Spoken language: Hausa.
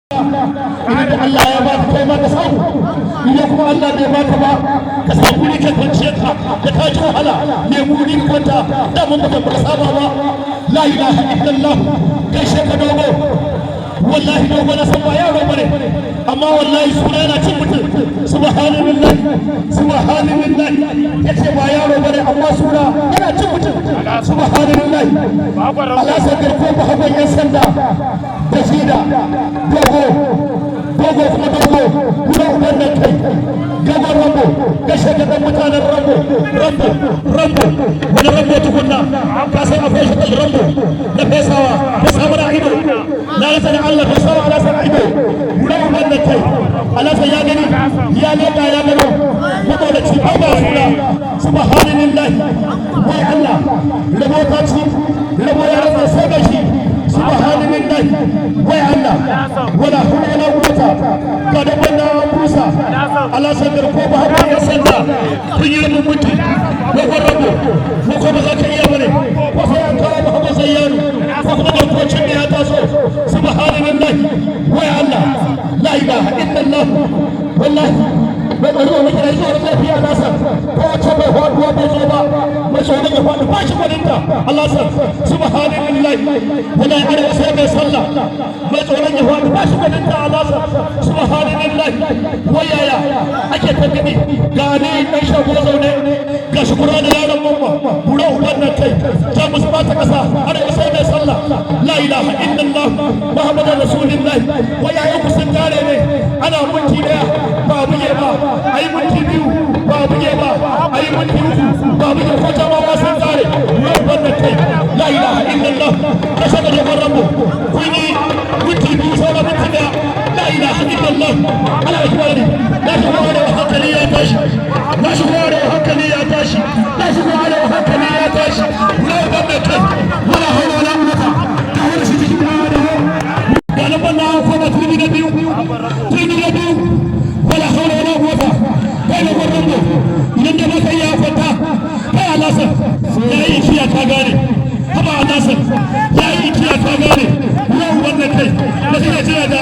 idan Allah ya ba kai ma ka samu idan kuma Allah bai baka ba ka samu ni ka kwanciyar ka ka tashi wahala ne mu ni kwanta da mun baka saba ba la ilaha illallah kai sheka dogo wallahi dogo na san ba yaro bane amma wallahi suna yana cin mutum subhanallah subhanallah yace ba yaro bane amma suna yana cin mutum subhanallah Allah sai ko ba hakan yan sanda da shida dogo kuma dogo kuma wannan kai dogo rambo kashe da mutanen rambo wani rambo tukunna ka sai akwai shi rambo da fesawa da samuna ido na rasa da Allah fesawa ala sana ido wurin wannan kai Allah sai ya gani ya leka ya gano kuma da ci ba suna subhanallahi wai Allah rabo ta ci rabo ya rasa sai da shi subhanallahi wai Allah wala hawla wala quwwata kada wannan Musa Allah sai ko ba haka ya sanda kun yi mun mutu ko rabo ko ba za ka iya bane ko sai an kawo ba haka sai yaro ko kuma da kocin ne ya taso subhanallahi wai Allah la ilaha illallah wallahi bai bari wani kira zuwa da lafiya nasa ko wace bai faduwa bai zo ba mai so ne ya faɗi ba shi gwaninta Allah sa subhanallahi wala ya sai mai sallah mai tsoron ya faɗi ba shi gwaninta Allah sa subhanallahi wayaya ake taggade ga ne dan shago zaune ga shi kura da yaron mamma bura wannan kai ta musu ba ta kasa ana sai mai sallah la ilaha illallah muhammadur rasulullahi wayaya ku sun tare ne ana munki daya ba buge ba ayi minti biyu ba buge ba ayi minti uku ba buge ko ta ma sun tsare wannan kai la ilaha illallah kashe da dogon rambo kun yi minti biyu sauran minti daya la ilaha illallah ala ikwani la shi kuma da hankali ya tashi la shi kuma da hankali ya tashi la shi kuma da hankali ya tashi wannan kai wala hawla wala quwwata ta wani shi cikin da ga nan ban na ko ba tuni da biyu wala hawla wala quwwata kai da wannan idan da baka ya kwanta kai alasan yayi kiya ta gane haba alasan yayi kiya ta gane yau wannan kai da kike jira da